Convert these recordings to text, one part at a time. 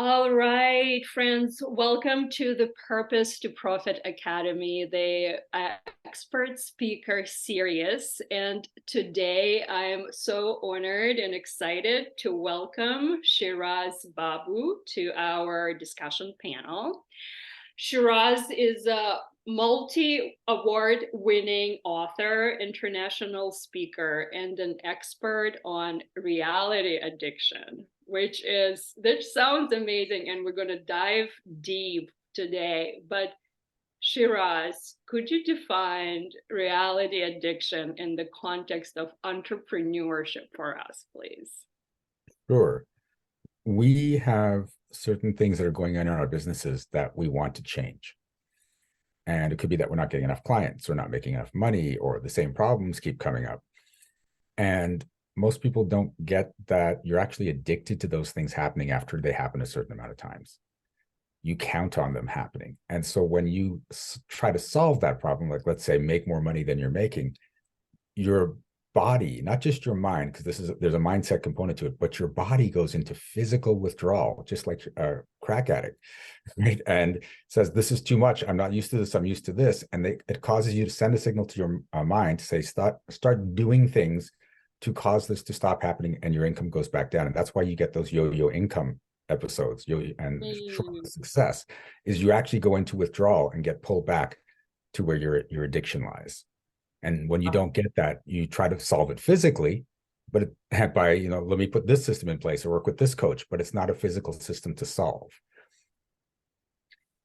All right, friends, welcome to the Purpose to Profit Academy, the expert speaker series. And today I'm so honored and excited to welcome Shiraz Baboo to our discussion panel. Shiraz is a multi-award winning author, international speaker, and an expert on reality addiction, which sounds amazing. And we're going to dive deep today. But Shiraz, could you define reality addiction in the context of entrepreneurship for us, please? Sure. We have certain things that are going on in our businesses that we want to change. And it could be that we're not getting enough clients, or not making enough money, or the same problems keep coming up. And most people don't get that you're actually addicted to those things happening after they happen a certain amount of times. You count on them happening. And so when you try to solve that problem, like let's say make more money than you're making, your body, not just your mind, because there's a mindset component to it, but your body goes into physical withdrawal, just like a crack addict, right? And says, this is too much. I'm not used to this. I'm used to this. And it causes you to send a signal to your mind to say, start doing things to cause this to stop happening, and your income goes back down. And that's why you get those yo-yo income episodes. And short success is you actually go into withdrawal and get pulled back to where your addiction lies. And when you don't get that, you try to solve it physically, but by, let me put this system in place or work with this coach, but it's not a physical system to solve.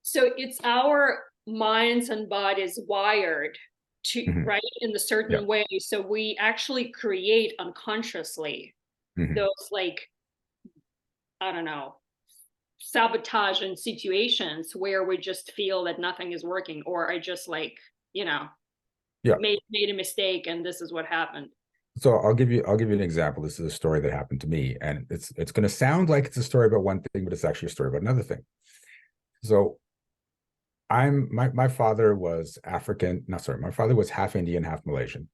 So it's our minds and bodies wired to, right, in a certain way. So we actually create unconsciously those, like, I don't know, sabotage in situations where we just feel that nothing is working, or I just made a mistake and this is what happened. So I'll give you an example. This is a story that happened to me, and it's going to sound like it's a story about one thing, but it's actually a story about another thing. So my father was my father was half Indian, half Malaysian.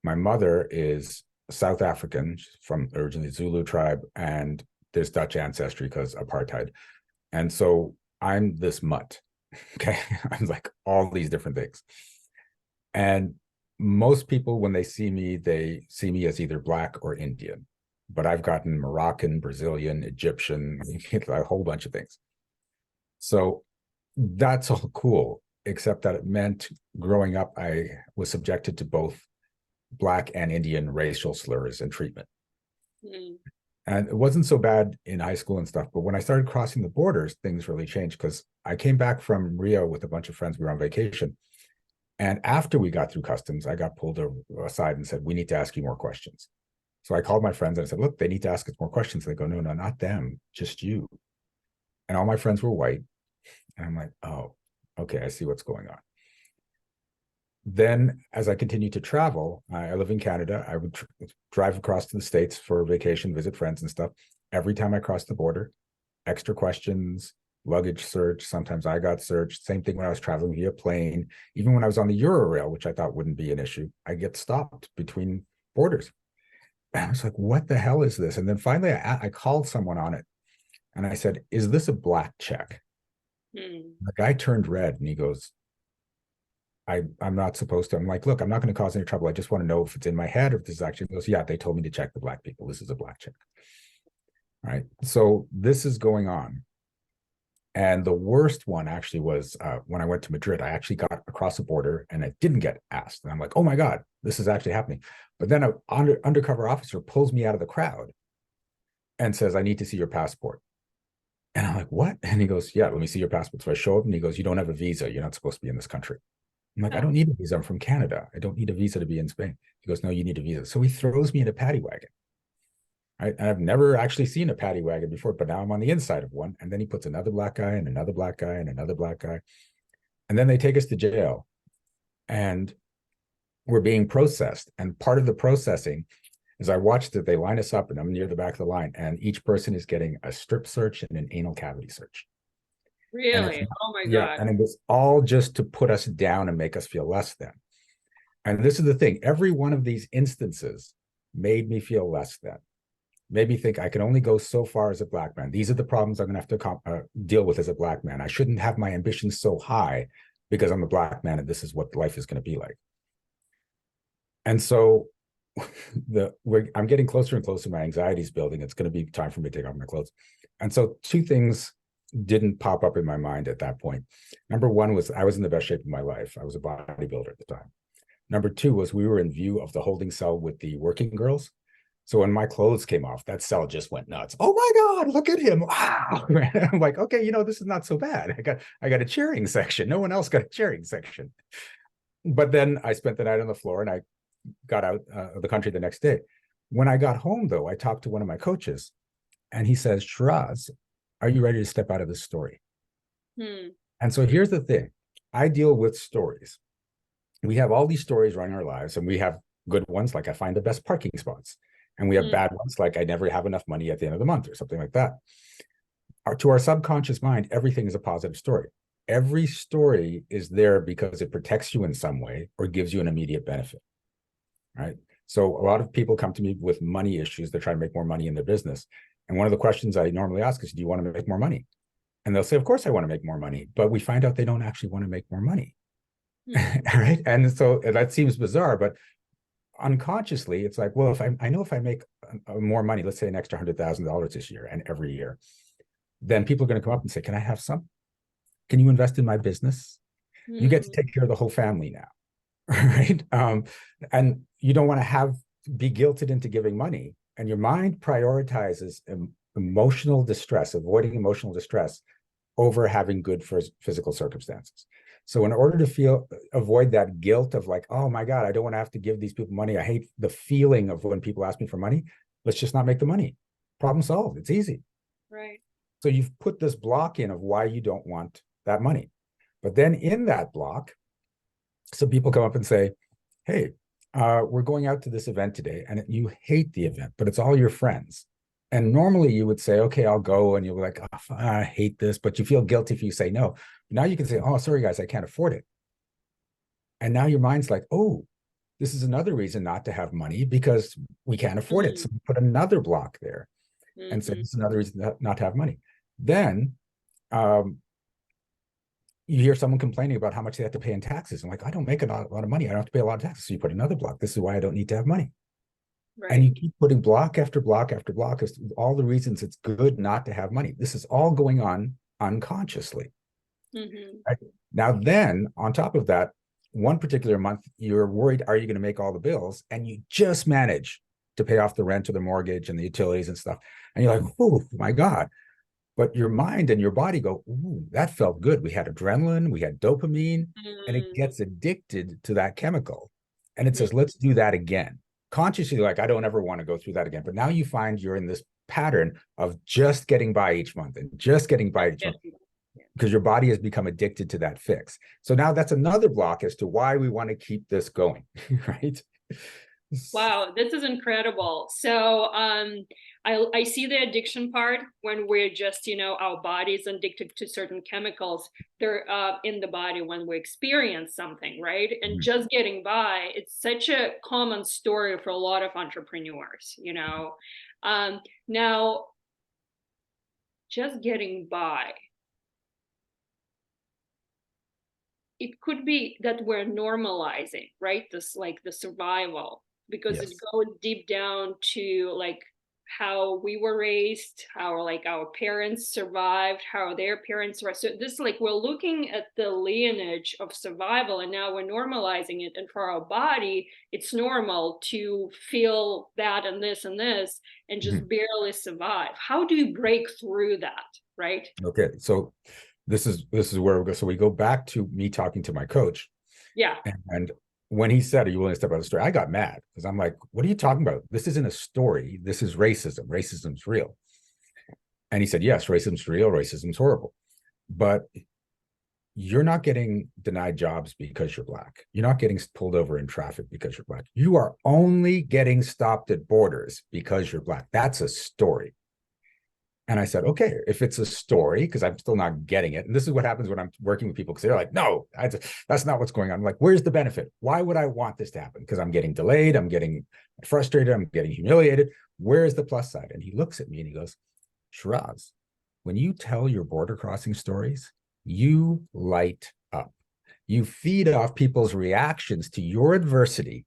My mother is South African, she's from originally Zulu tribe, and there's Dutch ancestry because apartheid. And so I'm this mutt. Okay. I'm like all these different things. And most people, when they see me as either Black or Indian, but I've gotten Moroccan, Brazilian, Egyptian, a whole bunch of things. So that's all cool, except that it meant growing up, I was subjected to both Black and Indian racial slurs and treatment. And it wasn't so bad in high school and stuff, but when I started crossing the borders, things really changed, because I came back from Rio with a bunch of friends. We were on vacation. And after we got through customs, I got pulled aside and said, we need to ask you more questions. So I called my friends and I said, look, they need to ask us more questions. They go, no, not them, just you. And all my friends were white. And I'm like, oh, okay, I see what's going on. Then as I continued to travel, I live in Canada. I would drive across to the States for vacation, visit friends and stuff. Every time I crossed the border, extra questions, luggage search. Sometimes I got searched. Same thing when I was traveling via plane. Even when I was on the Eurail, which I thought wouldn't be an issue, I get stopped between borders. And I was like, what the hell is this? And then finally I called someone on it and I said, is this a black check? The guy turned red and he goes, I'm not supposed to. I'm like, look, I'm not going to cause any trouble. I just want to know if it's in my head or if this is actually. He goes, yeah, they told me to check the black people. This is a black check. All right. So this is going on. And the worst one actually was when I went to Madrid. I actually got across the border and I didn't get asked. And I'm like, oh my God, this is actually happening. But then an undercover officer pulls me out of the crowd and says, I need to see your passport. And I'm like, what? And he goes, yeah, let me see your passport. So I show up and he goes, you don't have a visa. You're not supposed to be in this country. I'm like, I don't need a visa. I'm from Canada. I don't need a visa to be in Spain. He goes, no, you need a visa. So he throws me in a paddy wagon. Right? And I've never actually seen a paddy wagon before, but now I'm on the inside of one. And then he puts another black guy and another black guy and another black guy. And then they take us to jail. And we're being processed. And part of the processing is I watched that they line us up and I'm near the back of the line. And each person is getting a strip search and an anal cavity search. Really? Oh my God. Yeah. And it was all just to put us down and make us feel less than. And this is the thing. Every one of these instances made me feel less than. made me think I can only go so far as a black man. These are the problems I'm going to have to deal with as a black man. I shouldn't have my ambitions so high because I'm a black man and this is what life is going to be like. And so I'm getting closer and closer. My anxiety is building. It's going to be time for me to take off my clothes. And so two things didn't pop up in my mind at that point. Number one was I was in the best shape of my life. I was a bodybuilder at the time. Number two was we were in view of the holding cell with the working girls. So when my clothes came off, that cell just went nuts. Oh my God, look at him. Wow. I'm like, okay, this is not so bad. I got a cheering section. No one else got a cheering section. But then I spent the night on the floor and I got out of the country the next day. When I got home, though, I talked to one of my coaches and he says, Shiraz, are you ready to step out of this story? And so here's the thing. I deal with stories. We have all these stories running our lives, and we have good ones, like I find the best parking spots. And we have bad ones, like I never have enough money at the end of the month or something like that. To our subconscious mind, everything is a positive story. Every story is there because it protects you in some way or gives you an immediate benefit, right? So a lot of people come to me with money issues. They're trying to make more money in their business. And one of the questions I normally ask is, do you want to make more money? And they'll say, of course I want to make more money. But we find out they don't actually want to make more money. Right. And so that seems bizarre, but unconsciously, it's like, well, I know if I make more money, let's say an extra $100,000 this year and every year, then people are going to come up and say, can I have some? Can you invest in my business? You get to take care of the whole family now. Right. And you don't want to be guilted into giving money. And your mind prioritizes emotional distress, avoiding emotional distress over having good physical circumstances. So in order to avoid that guilt of like, oh my God, I don't want to have to give these people money. I hate the feeling of when people ask me for money. Let's just not make the money. Problem solved. It's easy. Right. So you've put this block in of why you don't want that money. But then in that block, some people come up and say, hey, we're going out to this event today, and you hate the event, but it's all your friends. And normally you would say, okay, I'll go. And you're like, oh, I hate this, but you feel guilty if you say no. Now you can say, oh, sorry, guys, I can't afford it. And now your mind's like, oh, this is another reason not to have money because we can't afford it. So we put another block there and say, this is another reason not to have money. Then you hear someone complaining about how much they have to pay in taxes. I'm like, I don't make a lot of money. I don't have to pay a lot of taxes. So you put another block. This is why I don't need to have money. Right. And you keep putting block after block after block as all the reasons it's good not to have money. This is all going on unconsciously. Right? Now, then on top of that, one particular month, you're worried, are you going to make all the bills? And you just manage to pay off the rent or the mortgage and the utilities and stuff. And you're like, oh my God. But your mind and your body go, ooh, that felt good. We had adrenaline, we had dopamine, and it gets addicted to that chemical. And it says, let's do that again. Consciously, like, I don't ever want to go through that again. But now you find you're in this pattern of just getting by each month and just getting by each month because your body has become addicted to that fix. So now that's another block as to why we want to keep this going, right? Wow, this is incredible. So I see the addiction part when we're just, our body is addicted to certain chemicals. They're in the body when we experience something, right? And just getting by, it's such a common story for a lot of entrepreneurs, Now, just getting by. It could be that we're normalizing, right? This like the survival, because it goes deep down to like how we were raised, how like our parents survived, how their parents survived. So this like we're looking at the lineage of survival, and now we're normalizing it. And for our body, it's normal to feel that and this and just barely survive. How do you break through that, right? Okay, so this is where we go. So we go back to me talking to my coach. Yeah. And when he said, are you willing to step out of the story? I got mad because I'm like, what are you talking about? This isn't a story. This is racism. Racism's real. And he said, yes, racism's real. Racism's horrible. But you're not getting denied jobs because you're Black. You're not getting pulled over in traffic because you're Black. You are only getting stopped at borders because you're Black. That's a story. And I said, okay, if it's a story, because I'm still not getting it. And this is what happens when I'm working with people, because they're like, no, that's not what's going on. I'm like, where's the benefit? Why would I want this to happen? Because I'm getting delayed, I'm getting frustrated, I'm getting humiliated. Where's the plus side? And he looks at me and he goes, Shiraz, when you tell your border crossing stories, you light up. You feed off people's reactions to your adversity,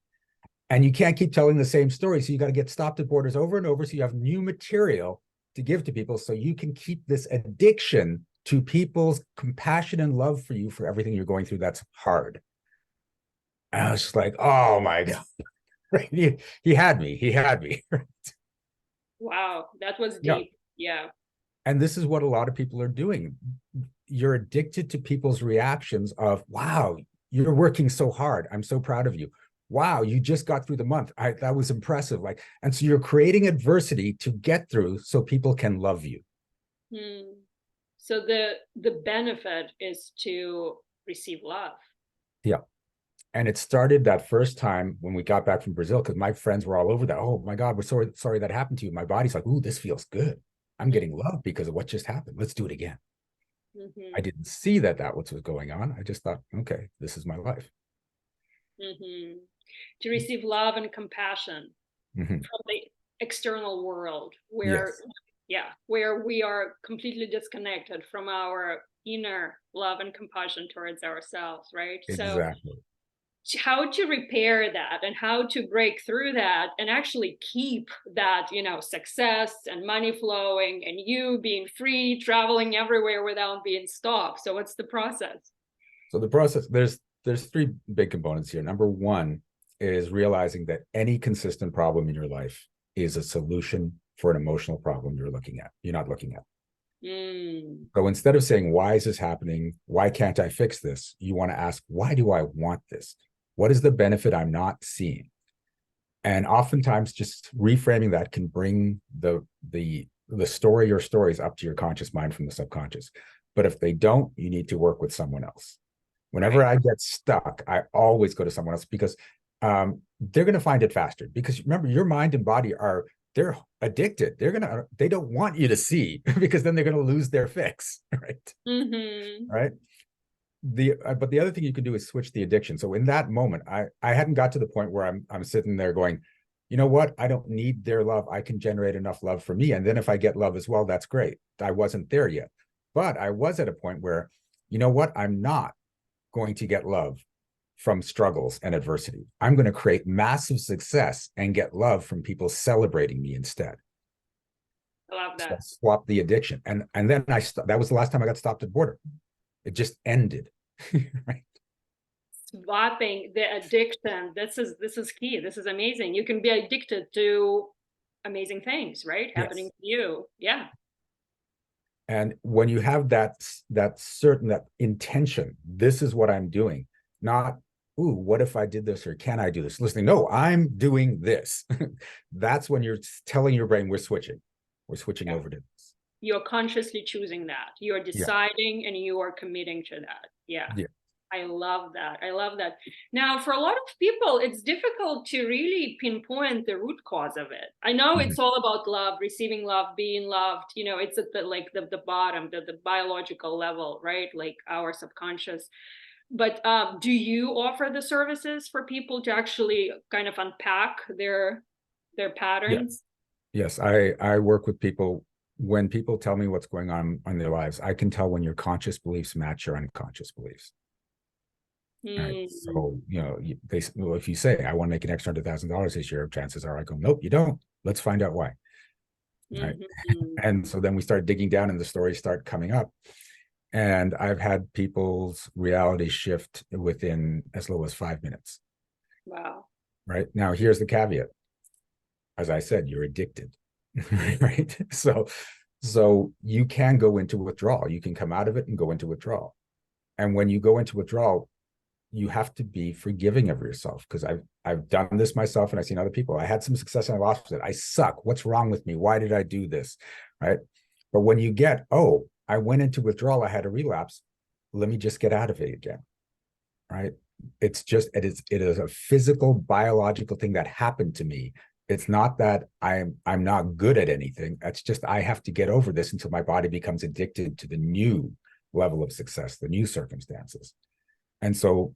and you can't keep telling the same story. So you got to get stopped at borders over and over. So you have new material to give to people so you can keep this addiction to people's compassion and love for you for everything you're going through that's hard. And I was just like, oh my God. Right? He had me. He had me. Wow, that was Yeah. deep. Yeah. And this is what a lot of people are doing. You're addicted to people's reactions of, wow, you're working so hard. I'm so proud of you. Wow, you just got through the month. That was impressive. Like, and so you're creating adversity to get through so people can love you. Hmm. So the benefit is to receive love. Yeah. And it started that first time when we got back from Brazil, because my friends were all over that. Oh my God, we're sorry that happened to you. My body's like, ooh, this feels good. I'm getting love because of what just happened. Let's do it again. I Mm-hmm. didn't see that was going on. I just thought, okay, this is my life. Mm-hmm. To receive love and compassion Mm-hmm. from the external world, where Yes, yeah, where we are completely disconnected from our inner love and compassion towards ourselves, right? So exactly. how to repair that and how to break through that and actually keep that, success and money flowing and you being free, traveling everywhere without being stopped. So what's the process? So the process, there's three big components here. Number one is realizing that any consistent problem in your life is a solution for an emotional problem you're not looking at. Mm, So instead of saying, why is this happening? Why can't I fix this? You want to ask, why do I want this? What is the benefit I'm not seeing? And oftentimes just reframing that can bring the story or stories up to your conscious mind from the subconscious. But if they don't, you need to work with someone else. Whenever right. I get stuck, I always go to someone else because they're going to find it faster. Because remember, your mind and body they're addicted. They don't want you to see because then they're going to lose their fix, right? Mm-hmm. Right. But the other thing you can do is switch the addiction. So in that moment, I hadn't got to the point where I'm sitting there going, you know what? I don't need their love. I can generate enough love for me. And then if I get love as well, that's great. I wasn't there yet. But I was at a point where, you know what? I'm not going to get love from struggles and adversity. I'm going to create massive success and get love from people celebrating me instead. I love So I that. swapped the addiction. And then that was the last time I got stopped at border. It just ended. Right. Swapping the addiction. This is key. This is amazing. You can be addicted to amazing things, right? Happening Yes. to you. Yeah. And when you have that intention, this is what I'm doing, not, ooh, what if I did this or can I do this? Listening, no, I'm doing this. That's when you're telling your brain we're switching Yeah. over to this. You're consciously choosing that. You're Yeah. deciding and you are committing to that. Yeah. Yeah. I love that. I love that. Now, for a lot of people, it's difficult to really pinpoint the root cause of it. I know Mhm. it's all about love, receiving love, being loved. It's at the bottom, the biological level, right? Like our subconscious. But do you offer the services for people to actually kind of unpack their Yes. patterns? Yes. I work with people. When people tell me what's going on in their lives, I can tell when your conscious beliefs match your unconscious beliefs. Right. Hmm. So, well, if you say, I want to make an extra $100,000 this year, chances are I go, nope, you don't. Let's find out why. Right. Hmm. And so then we start digging down and the stories start coming up. And I've had people's reality shift within as low as 5 minutes. Wow. Right. Now, here's the caveat. As I said, you're addicted. Right. So you can go into withdrawal. You can come out of it and go into withdrawal. And when you go into withdrawal, you have to be forgiving of yourself, because I've done this myself and I've seen other people. I had some success and I lost it. I suck. What's wrong with me? Why did I do this? Right. But when you get, oh, I went into withdrawal, I had a relapse. Let me just get out of it again. Right. It is a physical, biological thing that happened to me It's not that I'm not good at anything. That's just I have to get over this until my body becomes addicted to the new level of success, the new circumstances. And so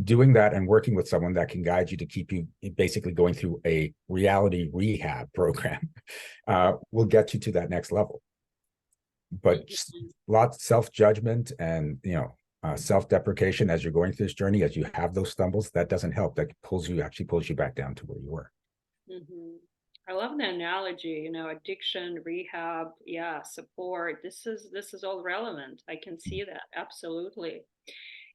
doing that and working with someone that can guide you to keep you basically going through a reality rehab program will get you to that next level. But lots of self-judgment and self-deprecation as you're going through this journey, as you have those stumbles, that doesn't help. That actually pulls you back down to where you were. Mm-hmm. I love the analogy, addiction, rehab, yeah, support. This is all relevant. I can see that absolutely.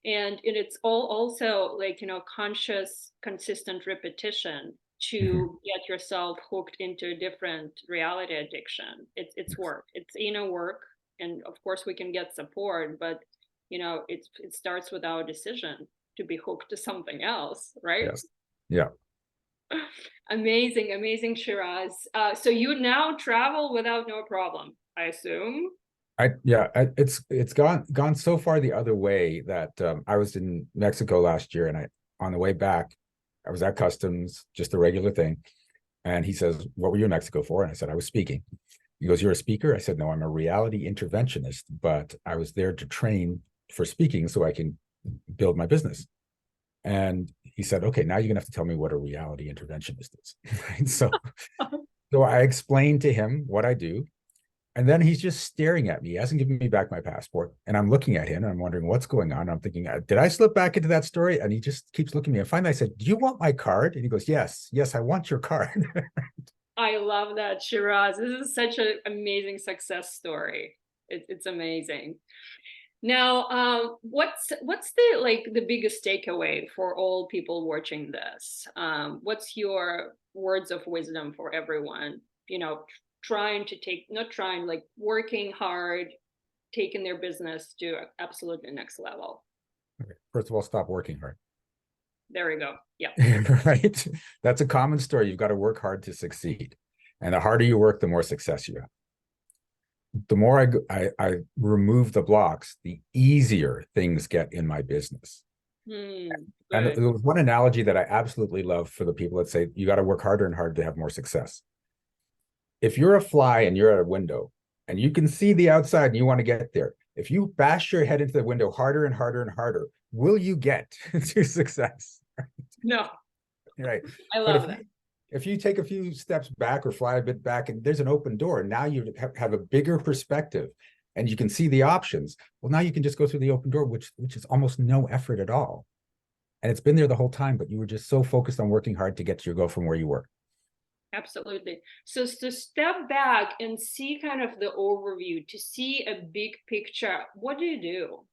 And it's all also like, conscious, consistent repetition to get yourself hooked into a different reality addiction. It's work. It's inner work, and of course we can get support, but it starts with our decision to be hooked to something else, right? Yes. Yeah. Amazing, amazing, Shiraz. So you now travel without no problem, I assume. It's gone so far the other way that I was in Mexico last year, and on the way back, I was at customs, just a regular thing. And he says, "What were you in Mexico for?" And I said, "I was speaking." He goes, "You're a speaker?" I said, "No, I'm a reality interventionist, but I was there to train for speaking so I can build my business." And he said, "Okay, now you're gonna have to tell me what a reality interventionist is." Right? So I explained to him what I do. And then he's just staring at me. He hasn't given me back my passport. And I'm looking at him and I'm wondering what's going on. I'm thinking, did I slip back into that story? And he just keeps looking at me. And finally I said, "Do you want my card?" And he goes, "Yes, yes, I want your card." I love that, Shiraz. This is such an amazing success story. It's amazing. Now, what's the biggest takeaway for all people watching this? What's your words of wisdom for everyone? Trying to take, not trying, like working hard, taking their business to absolutely next level. Okay. First of all, stop working hard. There we go. Yeah. Right? That's a common story. You've got to work hard to succeed. And the harder you work, the more success you have. The more I remove the blocks, the easier things get in my business. And there was one analogy that I absolutely love for the people that say you got to work harder and harder to have more success. If you're a fly and you're at a window and you can see the outside and you want to get there, if you bash your head into the window harder and harder and harder, will you get to success? No. Right. I But love that. if you take a few steps back or fly a bit back and there's an open door, now you have a bigger perspective and you can see the options. Well, now you can just go through the open door, which is almost no effort at all. And it's been there the whole time, but you were just so focused on working hard to get to your goal from where you were. Absolutely. So to step back and see kind of the overview, to see a big picture, what do you do?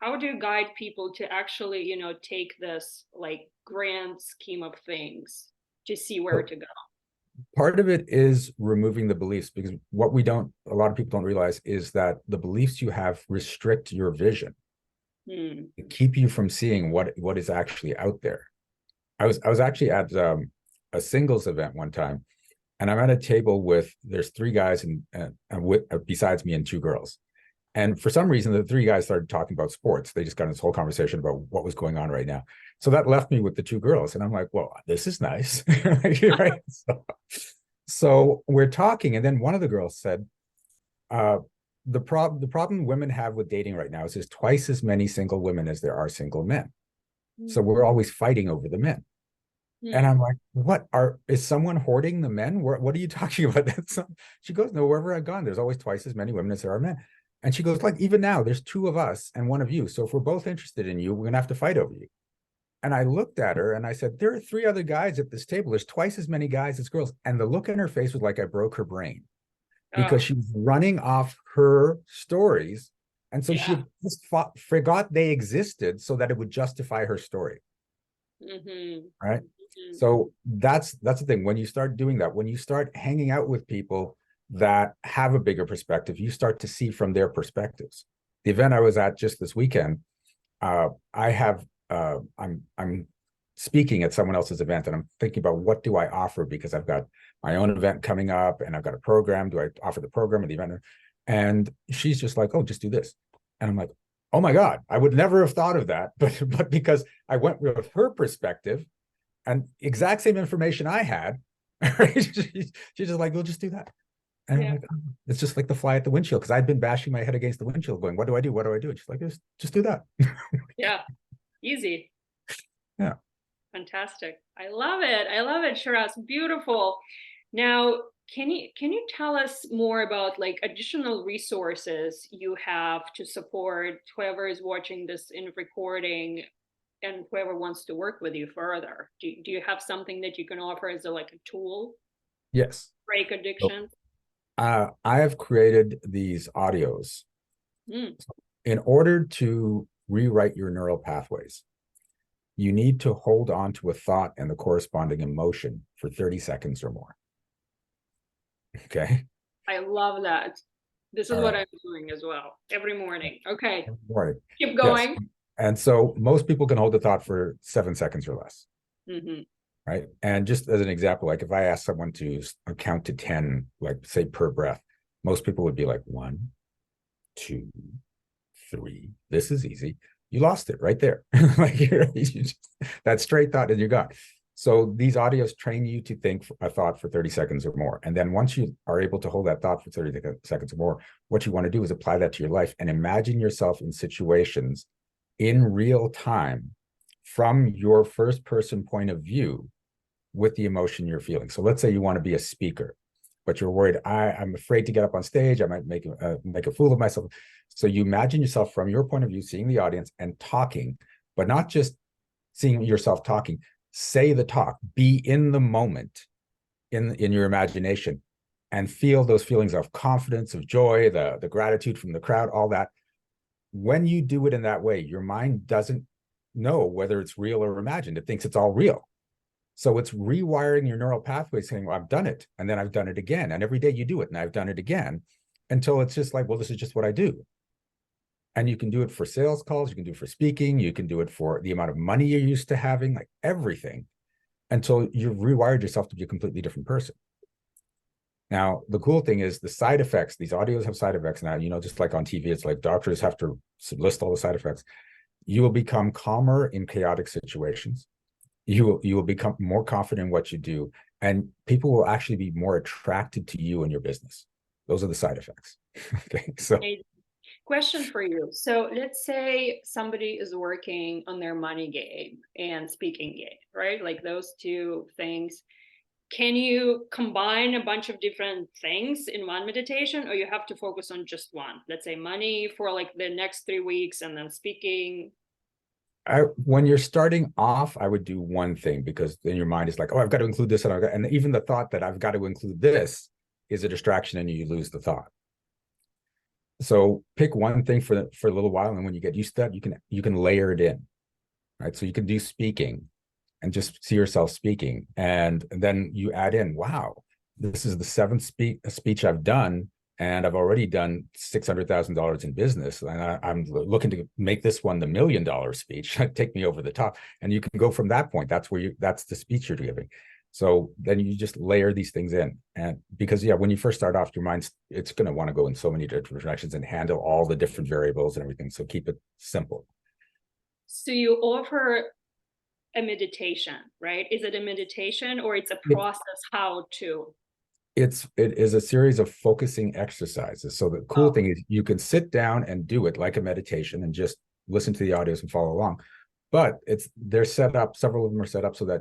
How do you guide people to actually, take this like grand scheme of things to see where to go? Part of it is removing the beliefs, because what a lot of people don't realize is that the beliefs you have restrict your vision, keep you from seeing what is actually out there. I was actually at a singles event one time, and I'm at a table there's three guys and besides me and two girls. And for some reason, the three guys started talking about sports. They just got in this whole conversation about what was going on right now. So that left me with the two girls. And I'm like, well, this is nice. Right? So we're talking. And then one of the girls said, the problem women have with dating right now is there's twice as many single women as there are single men. So we're always fighting over the men. And I'm like, is someone hoarding the men? What are you talking about? She goes, no, wherever I've gone, there's always twice as many women as there are men. And she goes, like, even now, there's two of us and one of you. So if we're both interested in you, we're going to have to fight over you. And I looked at her and I said, there are three other guys at this table. There's twice as many guys as girls. And the look in her face was like I broke her brain because she was running off her stories. And so she just forgot they existed so that it would justify her story. Right. So that's the thing. When you start doing that, when you start hanging out with people that have a bigger perspective, you start to see from their perspectives. The event I was at just this weekend, I'm speaking at someone else's event, and I'm thinking about what do I offer, because I've got my own event coming up and I've got a program. Do I offer the program or the event? And she's just like, oh, just do this. And I'm like, oh my God, I would never have thought of that. But because I went with her perspective and exact same information I had, Right? She's just like, we'll just do that. And I'm Yeah. like, oh, it's just like the fly at the windshield, because I'd been bashing my head against the windshield going, what do I do? What do I do? And she's like, just do that. Yeah. Easy. Yeah. Fantastic. I love it. I love it, Shiraz. Beautiful. Now, can you tell us more about like additional resources you have to support whoever is watching this in recording and whoever wants to work with you further? Do you have something that you can offer as a like a tool, Yes. break So, addiction? I have created these audios Mm, in order to rewrite your neural pathways. You need to hold on to a thought and the corresponding emotion for 30 seconds or more. Okay. I love that. This is All what right. I'm doing as well every morning. Okay, Right. keep Yes. going. And so most people can hold the thought for 7 seconds or less. Hmm. Right. And just as an example, like if I ask someone to count to 10, like say per breath, most people would be like 1, 2, 3. This is easy. You lost it right there. Like that straight thought and you're gone. So these audios train you to think a thought for 30 seconds or more. And then once you are able to hold that thought for 30 seconds or more, what you want to do is apply that to your life and imagine yourself in situations in real time from your first person point of view with the emotion you're feeling. So let's say you want to be a speaker, but you're worried, I'm afraid to get up on stage. I might make a fool of myself. So you imagine yourself from your point of view, seeing the audience and talking, but not just seeing yourself talking. Say the talk, be in the moment in your imagination and feel those feelings of confidence, of joy, the gratitude from the crowd, all that. When you do it in that way, your mind doesn't know whether it's real or imagined. It thinks it's all real. So it's rewiring your neural pathways saying, well, I've done it. And then I've done it again. And every day you do it. And I've done it again until it's just like, well, this is just what I do. And you can do it for sales calls. You can do it for speaking. You can do it for the amount of money you're used to having, like everything, until you've rewired yourself to be a completely different person. Now, the cool thing is the side effects, these audios have side effects now, just like on TV, it's like doctors have to list all the side effects. You will become calmer in chaotic situations. You will become more confident in what you do, and people will actually be more attracted to you and your business. Those are the side effects. Okay, so A question for you. So let's say somebody is working on their money game and speaking game, right? Like those two things. Can you combine a bunch of different things in one meditation, or you have to focus on just one? Let's say money for like the next 3 weeks and then speaking. when you're starting off, I would do one thing, because then your mind is like, oh, I've got to include this, and even the thought that I've got to include this is a distraction, and you lose the thought. So pick one thing for a little while, and when you get used to that, you can layer it in, right? So you can do speaking and just see yourself speaking, and then you add in, wow, this is the seventh speech I've done, and I've already done $600,000 in business, and I'm looking to make this one the $1,000,000 speech. Take me over the top, and you can go from that point. That's the speech you're giving. So then you just layer these things in, and because when you first start off, your mind's it's going to want to go in so many different directions and handle all the different variables and everything. So keep it simple. So you offer a meditation, right? Is it a meditation or it's a It, process how to? it is a series of focusing exercises. So the cool Oh, thing is you can sit down and do it like a meditation and just listen to the audios and follow along. But they're set up, several of them are set up so that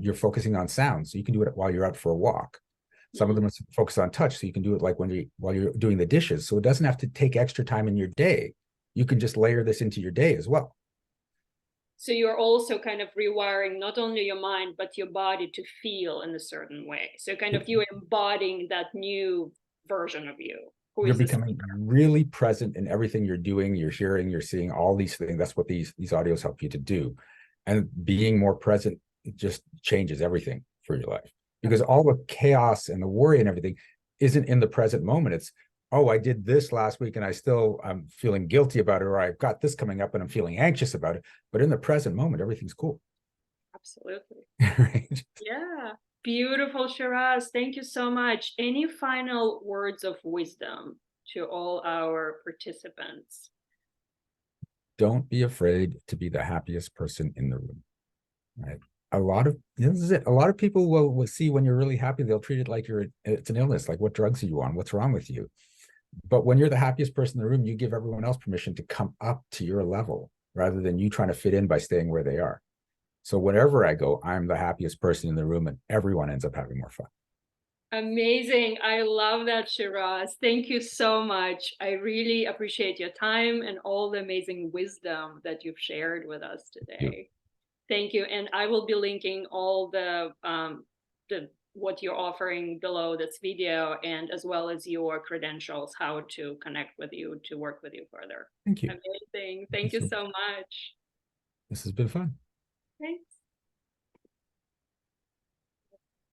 you're focusing on sound. So you can do it while you're out for a walk. Some of mhm. them are focused on touch. So you can do it like while you're doing the dishes. So it doesn't have to take extra time in your day. You can just layer this into your day as well. So you're also kind of rewiring not only your mind, but your body to feel in a certain way. So kind of you embodying that new version of you, who You're is the becoming speaker. really present in everything you're doing, you're hearing, you're seeing, all these things. That's what these audios help you to do. And being more present, it just changes everything for your life, because all the chaos and the worry and everything isn't in the present moment. It's, oh, I did this last week and I'm feeling guilty about it, or I've got this coming up and I'm feeling anxious about it. But in the present moment, everything's cool. Absolutely. Right? Yeah. Beautiful, Shiraz. Thank you so much. Any final words of wisdom to all our participants? Don't be afraid to be the happiest person in the room. Right? a lot of this is it. A lot of people will see when you're really happy, they'll treat it like it's an illness, like what drugs are you on? What's wrong with you? But when you're the happiest person in the room, you give everyone else permission to come up to your level rather than you trying to fit in by staying where they are. So wherever I go, I'm the happiest person in the room and everyone ends up having more fun. Amazing. I love that, Shiraz. Thank you so much. I really appreciate your time and all the amazing wisdom that you've shared with us You. today. Thank you. And I will be linking all the what you're offering below this video, and as well as your credentials, how to connect with you, to work with you further. Thank you. Amazing. Thank you Thank you so so much. much. This has been fun. Thanks.